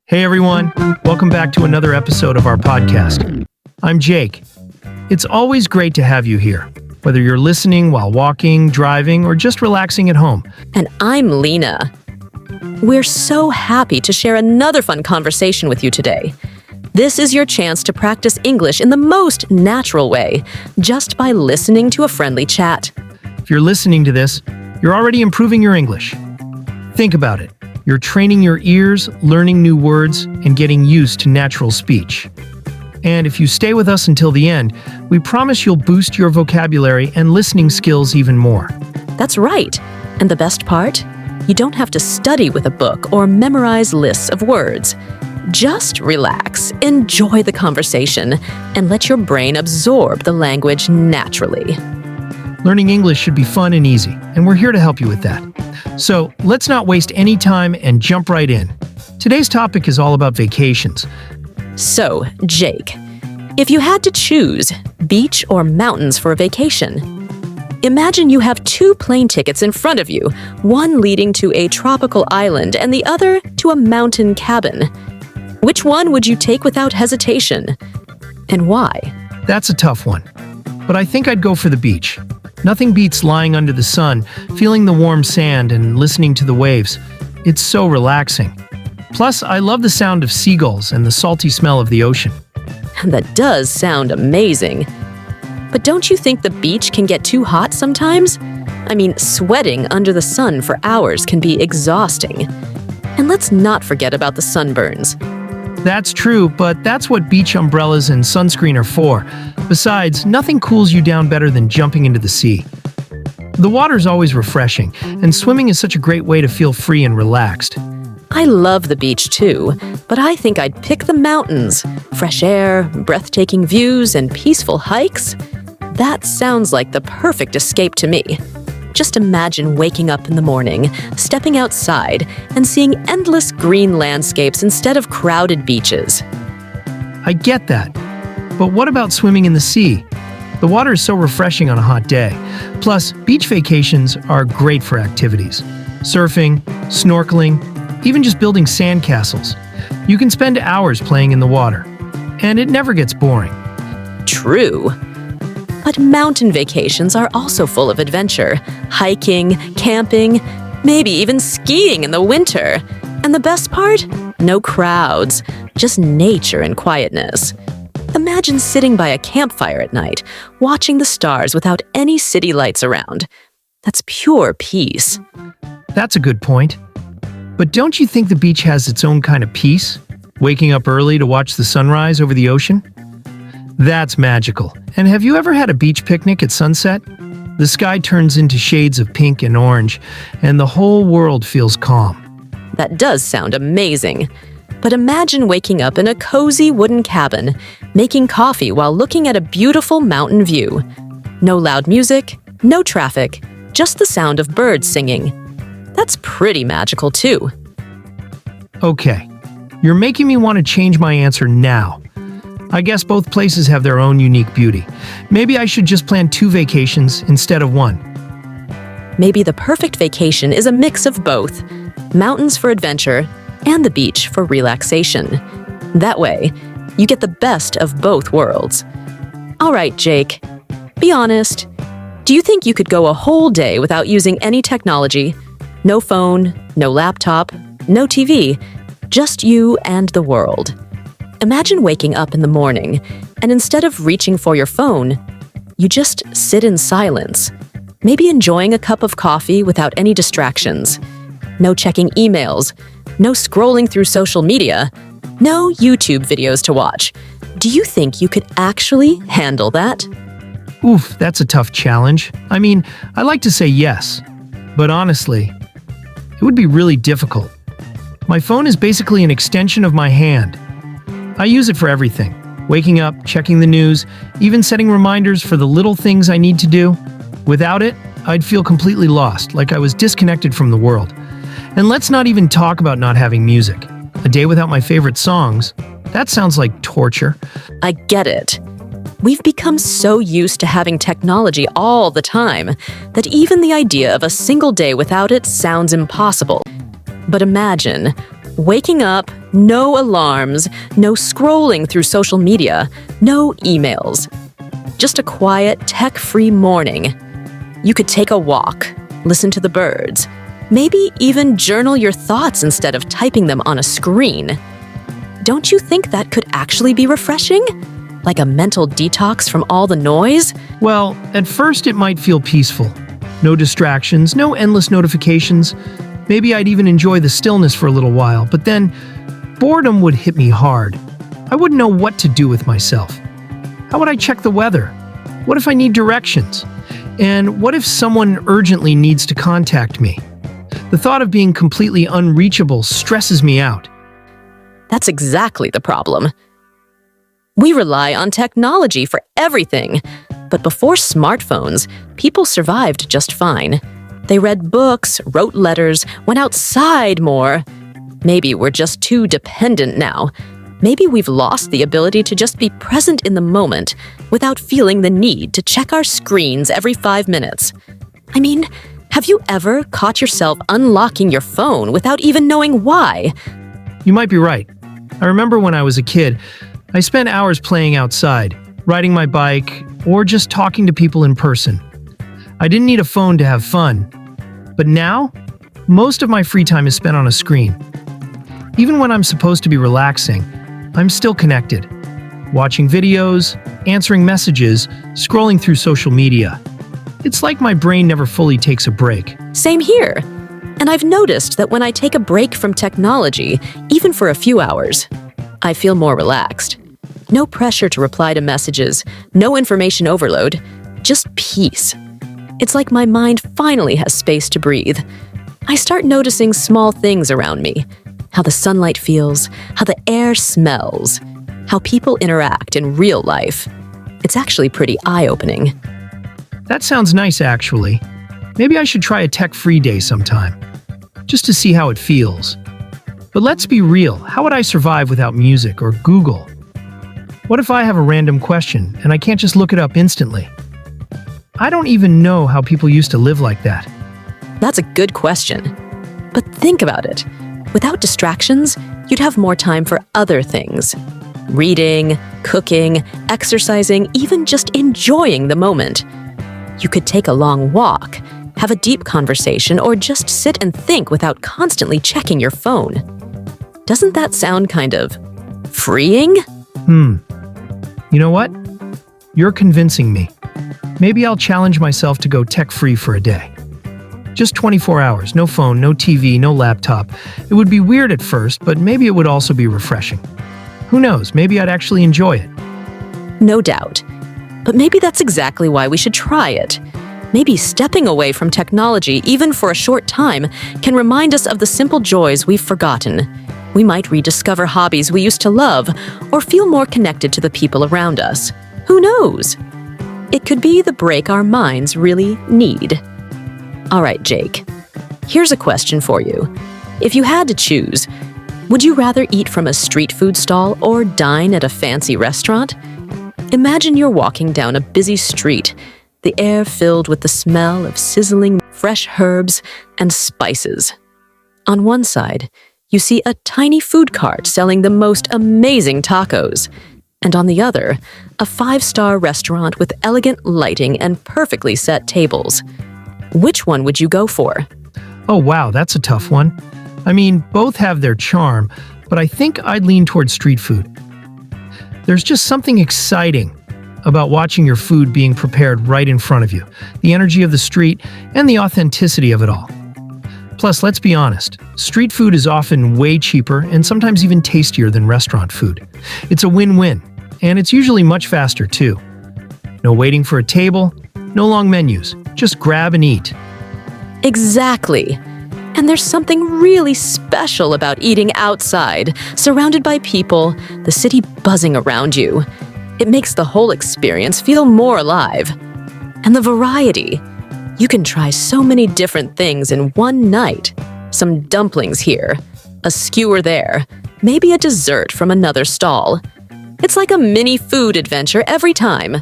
Hey everyone, welcome back to another episode of our podcast. I'm Jake. It's always great to have you here, whether you're listening while walking, driving, or just relaxing at home. And I'm Lena. We're so happy to share another fun conversation with you today. This is your chance to practice English in the most natural way, just by listening to a friendly chat. If you're listening to this, you're already improving your English. Think about it. You're training your ears, learning new words, and getting used to natural speech. And if you stay with us until the end, we promise you'll boost your vocabulary and listening skills even more. That's right. And the best part? You don't have to study with a book or memorize lists of words. Just relax, enjoy the conversation, and let your brain absorb the language naturally. Learning English should be fun and easy, and we're here to help you with that. So let's not waste any time and jump right in. Today's topic is all about vacations. So, Jake, if you had to choose beach or mountains for a vacation, imagine you have two plane tickets in front of you, one leading to a tropical island and the other to a mountain cabin. Which one would you take without hesitation? And why? That's a tough one, but I think I'd go for the beach. Nothing beats lying under the sun, feeling the warm sand and listening to the waves. It's so relaxing. Plus, I love the sound of seagulls and the salty smell of the ocean. That does sound amazing. But don't you think the beach can get too hot sometimes? I mean, sweating under the sun for hours can be exhausting. And let's not forget about the sunburns. That's true, but that's what beach umbrellas and sunscreen are for. Besides, nothing cools you down better than jumping into the sea. The water's always refreshing, and swimming is such a great way to feel free and relaxed. I love the beach too, but I think I'd pick the mountains. Fresh air, breathtaking views, and peaceful hikes? That sounds like the perfect escape to me. Just imagine waking up in the morning, stepping outside, and seeing endless green landscapes instead of crowded beaches. I get that. But what about swimming in the sea? The water is so refreshing on a hot day. Plus, beach vacations are great for activities. Surfing, snorkeling, even just building sandcastles. You can spend hours playing in the water, and it never gets boring. True. But mountain vacations are also full of adventure. Hiking, camping, maybe even skiing in the winter. And the best part? No crowds, just nature and quietness. Imagine sitting by a campfire at night, watching the stars without any city lights around. That's pure peace. That's a good point. But don't you think the beach has its own kind of peace? Waking up early to watch the sunrise over the ocean? That's magical. And have you ever had a beach picnic at sunset? The sky turns into shades of pink and orange, and the whole world feels calm. That does sound amazing. But imagine waking up in a cozy wooden cabin, making coffee while looking at a beautiful mountain view. No loud music, no traffic, just the sound of birds singing. That's pretty magical too. Okay, you're making me want to change my answer now. I guess both places have their own unique beauty. Maybe I should just plan two vacations instead of one. Maybe the perfect vacation is a mix of both, mountains for adventure and the beach for relaxation. That way, you get the best of both worlds. All right, Jake, be honest. Do you think you could go a whole day without using any technology? No phone, no laptop, no TV, just you and the world. Imagine waking up in the morning, and instead of reaching for your phone, you just sit in silence, maybe enjoying a cup of coffee without any distractions. No checking emails, no scrolling through social media, no YouTube videos to watch. Do you think you could actually handle that? Oof, that's a tough challenge. I mean, I like to say yes, but honestly, it would be really difficult. My phone is basically an extension of my hand. I use it for everything. Waking up, checking the news, even setting reminders for the little things I need to do. Without it, I'd feel completely lost, like I was disconnected from the world. And let's not even talk about not having music. A day without my favorite songs, that sounds like torture. I get it. We've become so used to having technology all the time that even the idea of a single day without it sounds impossible. But imagine Waking up, no alarms, no scrolling through social media, no emails. Just a quiet, tech-free morning. You could take a walk, listen to the birds, maybe even journal your thoughts instead of typing them on a screen. Don't you think that could actually be refreshing? Like a mental detox from all the noise? Well, at first it might feel peaceful. No distractions, no endless notifications. Maybe I'd even enjoy the stillness for a little while, but then boredom would hit me hard. I wouldn't know what to do with myself. How would I check the weather? What if I need directions? And what if someone urgently needs to contact me? The thought of being completely unreachable stresses me out. That's exactly the problem. We rely on technology for everything, but before smartphones, people survived just fine. They read books, wrote letters, went outside more. Maybe we're just too dependent now. Maybe we've lost the ability to just be present in the moment without feeling the need to check our screens every 5 minutes. I mean, have you ever caught yourself unlocking your phone without even knowing why? You might be right. I remember when I was a kid, I spent hours playing outside, riding my bike, or just talking to people in person. I didn't need a phone to have fun. But now, most of my free time is spent on a screen. Even when I'm supposed to be relaxing, I'm still connected. Watching videos, answering messages, scrolling through social media. It's like my brain never fully takes a break. Same here. And I've noticed that when I take a break from technology, even for a few hours, I feel more relaxed. No pressure to reply to messages, no information overload, just peace. It's like my mind finally has space to breathe. I start noticing small things around me. How the sunlight feels, how the air smells, how people interact in real life. It's actually pretty eye-opening. That sounds nice, actually. Maybe I should try a tech-free day sometime, just to see how it feels. But let's be real, how would I survive without music or Google? What if I have a random question and I can't just look it up instantly? I don't even know how people used to live like that. That's a good question. But think about it. Without distractions, you'd have more time for other things. Reading, cooking, exercising, even just enjoying the moment. You could take a long walk, have a deep conversation, or just sit and think without constantly checking your phone. Doesn't that sound kind of freeing? You know what? You're convincing me. Maybe I'll challenge myself to go tech-free for a day. Just 24 hours, no phone, no TV, no laptop. It would be weird at first, but maybe it would also be refreshing. Who knows, maybe I'd actually enjoy it. No doubt. But maybe that's exactly why we should try it. Maybe stepping away from technology, even for a short time, can remind us of the simple joys we've forgotten. We might rediscover hobbies we used to love, or feel more connected to the people around us. Who knows? It could be the break our minds really need. All right, Jake. Here's a question for you. If you had to choose, would you rather eat from a street food stall or dine at a fancy restaurant? Imagine you're walking down a busy street, the air filled with the smell of sizzling fresh herbs and spices. On one side, you see a tiny food cart selling the most amazing tacos. And on the other, a 5-star restaurant with elegant lighting and perfectly set tables. Which one would you go for? Oh wow, that's a tough one. I mean, both have their charm, but I think I'd lean towards street food. There's just something exciting about watching your food being prepared right in front of you, the energy of the street, and the authenticity of it all. Plus, let's be honest, street food is often way cheaper and sometimes even tastier than restaurant food. It's a win-win, and it's usually much faster too. No waiting for a table, no long menus, just grab and eat. Exactly. And there's something really special about eating outside, surrounded by people, the city buzzing around you. It makes the whole experience feel more alive. And the variety. You can try so many different things in one night. Some dumplings here, a skewer there, maybe a dessert from another stall. It's like a mini food adventure every time.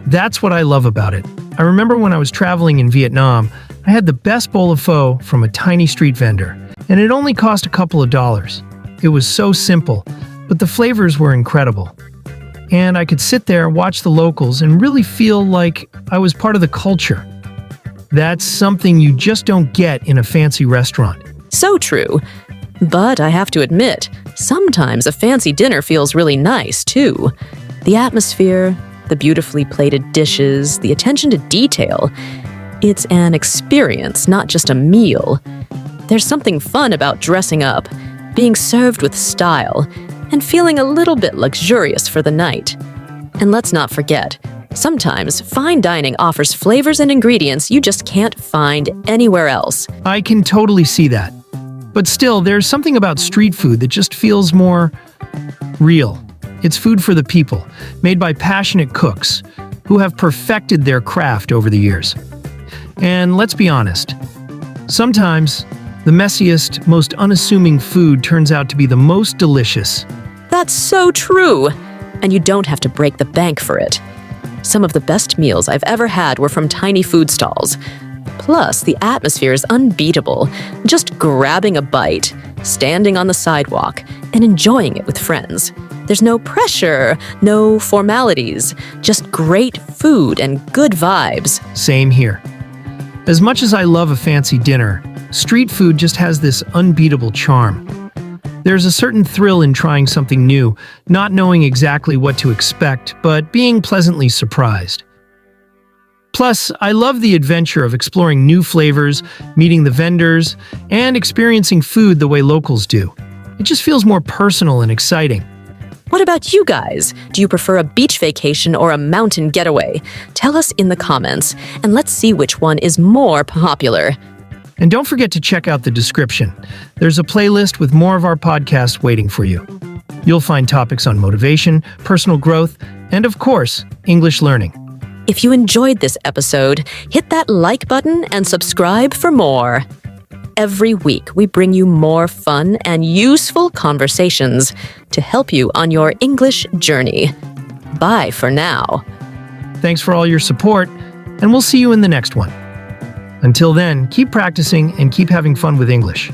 That's what I love about it. I remember when I was traveling in Vietnam, I had the best bowl of pho from a tiny street vendor, and it only cost a couple of dollars. It was so simple, but the flavors were incredible. And I could sit there, watch the locals, and really feel like I was part of the culture. That's something you just don't get in a fancy restaurant. So true. But I have to admit, sometimes a fancy dinner feels really nice, too. The atmosphere, the beautifully plated dishes, the attention to detail. It's an experience, not just a meal. There's something fun about dressing up, being served with style, and feeling a little bit luxurious for the night. And let's not forget, sometimes fine dining offers flavors and ingredients you just can't find anywhere else. I can totally see that. But still, there's something about street food that just feels more real. It's food for the people, made by passionate cooks who have perfected their craft over the years. And let's be honest, sometimes the messiest, most unassuming food turns out to be the most delicious. That's so true! And you don't have to break the bank for it. Some of the best meals I've ever had were from tiny food stalls. Plus, the atmosphere is unbeatable. Just grabbing a bite, standing on the sidewalk, and enjoying it with friends. There's no pressure, no formalities, just great food and good vibes. Same here. As much as I love a fancy dinner, street food just has this unbeatable charm. There's a certain thrill in trying something new, not knowing exactly what to expect, but being pleasantly surprised. Plus, I love the adventure of exploring new flavors, meeting the vendors, and experiencing food the way locals do. It just feels more personal and exciting. What about you guys? Do you prefer a beach vacation or a mountain getaway? Tell us in the comments, and let's see which one is more popular. And don't forget to check out the description. There's a playlist with more of our podcasts waiting for you. You'll find topics on motivation, personal growth, and of course, English learning. If you enjoyed this episode, hit that like button and subscribe for more. Every week, we bring you more fun and useful conversations to help you on your English journey. Bye for now. Thanks for all your support, and we'll see you in the next one. Until then, keep practicing and keep having fun with English.